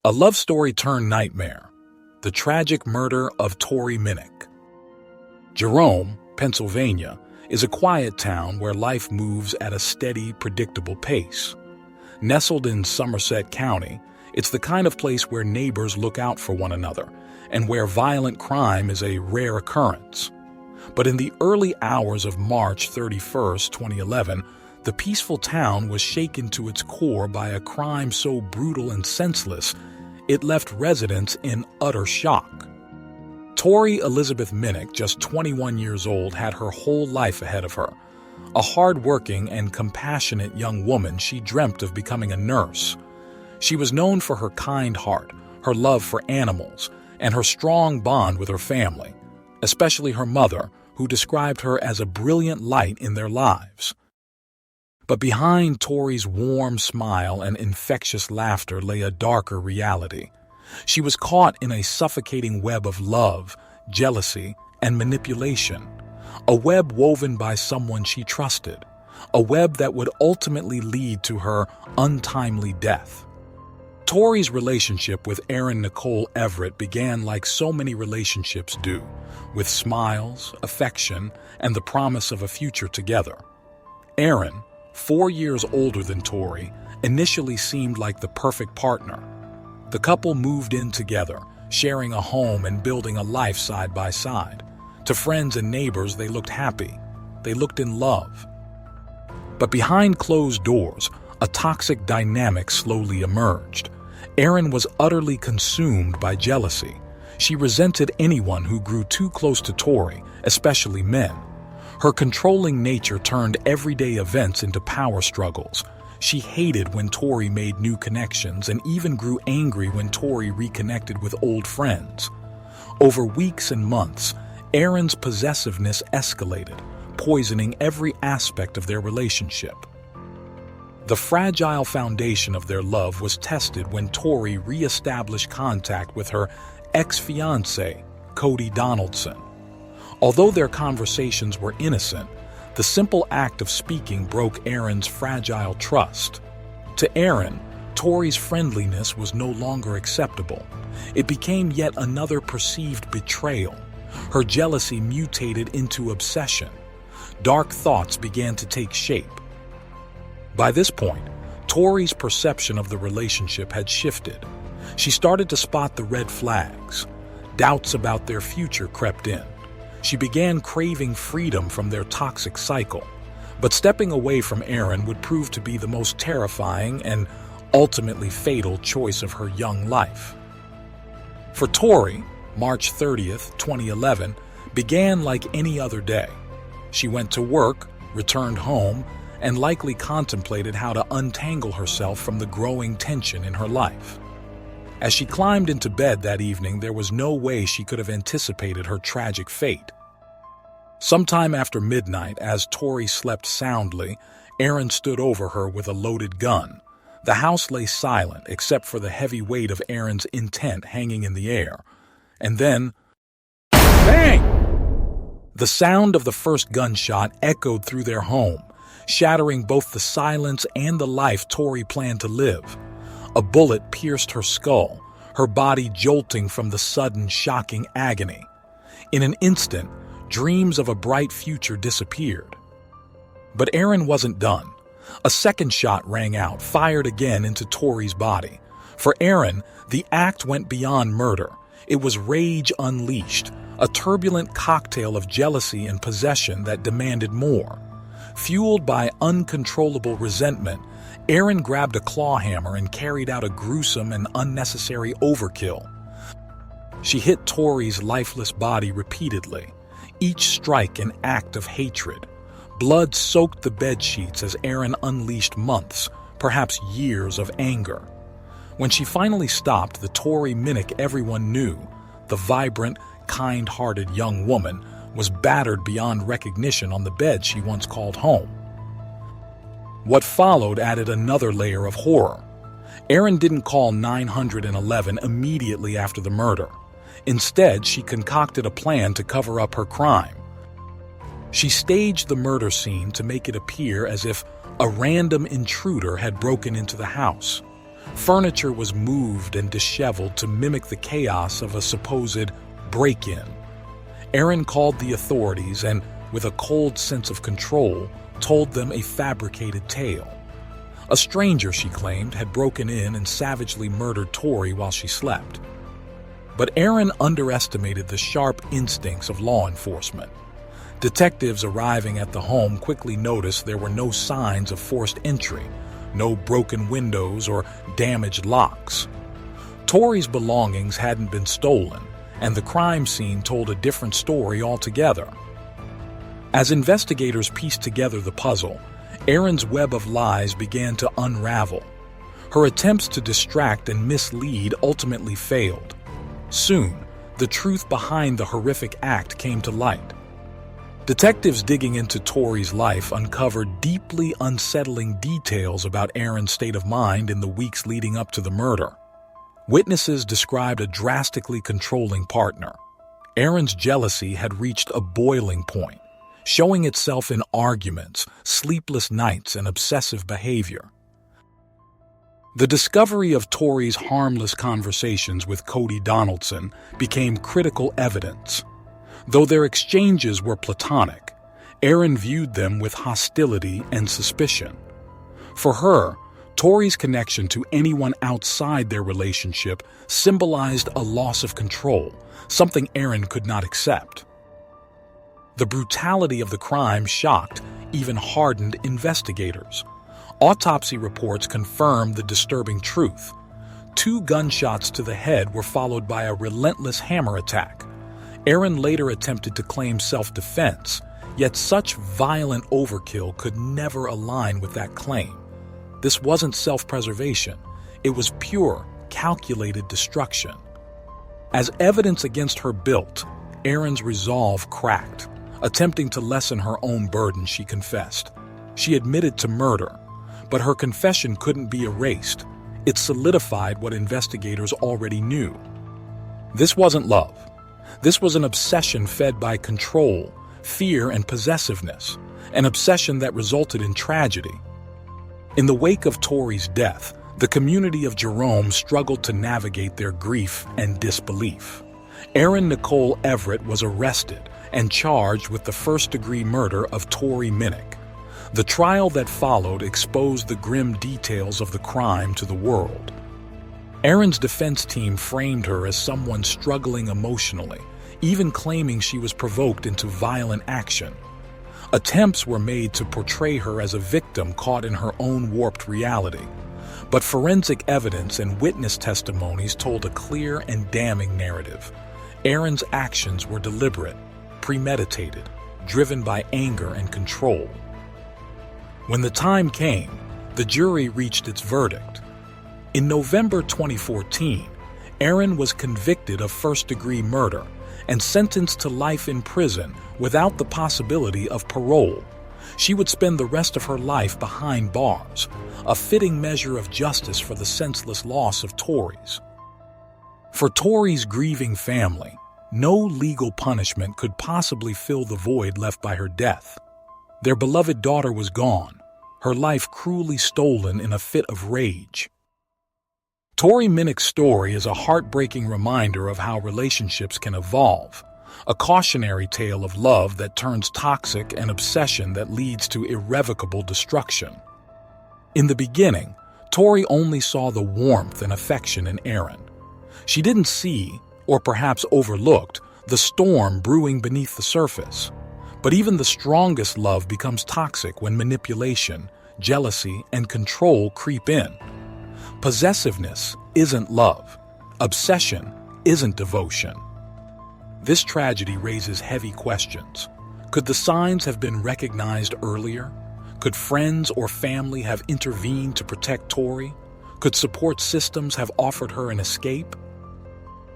A love story turned nightmare. The tragic murder of Tori Minnick. Jerome, Pennsylvania, is a quiet town where life moves at a steady, predictable pace. Nestled in Somerset County, it's the kind of place where neighbors look out for one another and where violent crime is a rare occurrence. But in the early hours of March 31, 2011, the peaceful town was shaken to its core by a crime so brutal and senseless it left residents in utter shock. Tori Elizabeth Minnick, just 21 years old, had her whole life ahead of her. A hard-working and compassionate young woman, she dreamt of becoming a nurse. She was known for her kind heart, her love for animals, and her strong bond with her family, especially her mother, who described her as a brilliant light in their lives. But behind Tori's warm smile and infectious laughter lay a darker reality. She was caught in a suffocating web of love, jealousy, and manipulation. A web woven by someone she trusted. A web that would ultimately lead to her untimely death. Tori's relationship with Erin Nicole Everett began like so many relationships do, with smiles, affection, and the promise of a future together. Erin, 4 years older than Tori, initially seemed like the perfect partner. The couple moved in together, sharing a home and building a life side by side. To friends and neighbors, they looked happy. They looked in love. But behind closed doors, a toxic dynamic slowly emerged. Erin was utterly consumed by jealousy. She resented anyone who grew too close to Tori, especially men. Her controlling nature turned everyday events into power struggles. She hated when Tori made new connections and even grew angry when Tori reconnected with old friends. Over weeks and months, Erin's possessiveness escalated, poisoning every aspect of their relationship. The fragile foundation of their love was tested when Tori re-established contact with her ex-fiancé, Cody Donaldson. Although their conversations were innocent, the simple act of speaking broke Erin's fragile trust. To Erin, Tori's friendliness was no longer acceptable. It became yet another perceived betrayal. Her jealousy mutated into obsession. Dark thoughts began to take shape. By this point, Tori's perception of the relationship had shifted. She started to spot the red flags. Doubts about their future crept in. She began craving freedom from their toxic cycle. But stepping away from Erin would prove to be the most terrifying and ultimately fatal choice of her young life. For Tori, March 30th, 2011, began like any other day. She went to work, returned home, and likely contemplated how to untangle herself from the growing tension in her life. As she climbed into bed that evening, there was no way she could have anticipated her tragic fate. Sometime after midnight, as Tori slept soundly, Erin stood over her with a loaded gun. The house lay silent except for the heavy weight of Erin's intent hanging in the air. And then, bang! The sound of the first gunshot echoed through their home, shattering both the silence and the life Tori planned to live. A bullet pierced her skull, her body jolting from the sudden, shocking agony. In an instant, dreams of a bright future disappeared. But Erin wasn't done. A second shot rang out, fired again into Tori's body. For Erin, the act went beyond murder. It was rage unleashed, a turbulent cocktail of jealousy and possession that demanded more. Fueled by uncontrollable resentment, Erin grabbed a claw hammer and carried out a gruesome and unnecessary overkill. She hit Tori's lifeless body repeatedly, each strike an act of hatred. Blood soaked the bedsheets as Erin unleashed months, perhaps years of anger. When she finally stopped, the Tori Minnick everyone knew, the vibrant, kind-hearted young woman, was battered beyond recognition on the bed she once called home. What followed added another layer of horror. Erin didn't call 911 immediately after the murder. Instead, she concocted a plan to cover up her crime. She staged the murder scene to make it appear as if a random intruder had broken into the house. Furniture was moved and disheveled to mimic the chaos of a supposed break-in. Erin called the authorities and, with a cold sense of control, told them a fabricated tale. A stranger, she claimed, had broken in and savagely murdered Tori while she slept. But Erin underestimated the sharp instincts of law enforcement. Detectives arriving at the home quickly noticed there were no signs of forced entry, no broken windows or damaged locks. Tori's belongings hadn't been stolen, and the crime scene told a different story altogether. As investigators pieced together the puzzle, Erin's web of lies began to unravel. Her attempts to distract and mislead ultimately failed. Soon, the truth behind the horrific act came to light. Detectives digging into Tori's life uncovered deeply unsettling details about Erin's state of mind in the weeks leading up to the murder. Witnesses described a drastically controlling partner. Erin's jealousy had reached a boiling point, showing itself in arguments, sleepless nights, and obsessive behavior. The discovery of Tori's harmless conversations with Cody Donaldson became critical evidence. Though their exchanges were platonic, Erin viewed them with hostility and suspicion. For her, Tori's connection to anyone outside their relationship symbolized a loss of control, something Erin could not accept. The brutality of the crime shocked, even hardened investigators. Autopsy reports confirmed the disturbing truth. 2 gunshots to the head were followed by a relentless hammer attack. Erin later attempted to claim self-defense, yet such violent overkill could never align with that claim. This wasn't self-preservation. It was pure, calculated destruction. As evidence against her built, Erin's resolve cracked. Attempting to lessen her own burden, she confessed. She admitted to murder, but her confession couldn't be erased. It solidified what investigators already knew. This wasn't love. This was an obsession fed by control, fear, and possessiveness, an obsession that resulted in tragedy. In the wake of Tori's death, the community of Jerome struggled to navigate their grief and disbelief. Erin Nicole Everett was arrested and charged with the first-degree murder of Tori Minnick. The trial that followed exposed the grim details of the crime to the world. Erin's defense team framed her as someone struggling emotionally, even claiming she was provoked into violent action. Attempts were made to portray her as a victim caught in her own warped reality. But forensic evidence and witness testimonies told a clear and damning narrative. Erin's actions were deliberate, premeditated, driven by anger and control. When the time came, the jury reached its verdict. In November 2014, Erin was convicted of first-degree murder and sentenced to life in prison without the possibility of parole. She would spend the rest of her life behind bars, a fitting measure of justice for the senseless loss of Tori's. For Tori's grieving family, no legal punishment could possibly fill the void left by her death. Their beloved daughter was gone, her life cruelly stolen in a fit of rage. Tori Minnick's story is a heartbreaking reminder of how relationships can evolve, a cautionary tale of love that turns toxic and obsession that leads to irrevocable destruction. In the beginning, Tori only saw the warmth and affection in Erin. She didn't see, or perhaps overlooked, the storm brewing beneath the surface. But even the strongest love becomes toxic when manipulation, jealousy, and control creep in. Possessiveness isn't love. Obsession isn't devotion. This tragedy raises heavy questions. Could the signs have been recognized earlier? Could friends or family have intervened to protect Tori? Could support systems have offered her an escape?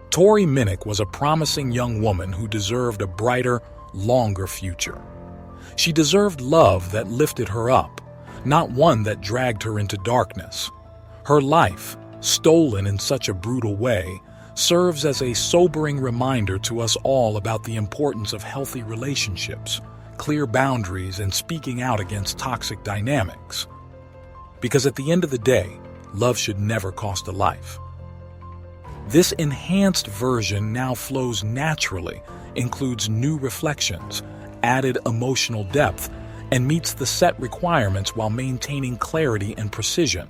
Tori Minnick was a promising young woman who deserved a brighter, longer future. She deserved love that lifted her up, not one that dragged her into darkness. Her life, stolen in such a brutal way, serves as a sobering reminder to us all about the importance of healthy relationships, clear boundaries, and speaking out against toxic dynamics. Because at the end of the day, love should never cost a life. This enhanced version now flows naturally, includes new reflections, added emotional depth, and meets the set requirements while maintaining clarity and precision.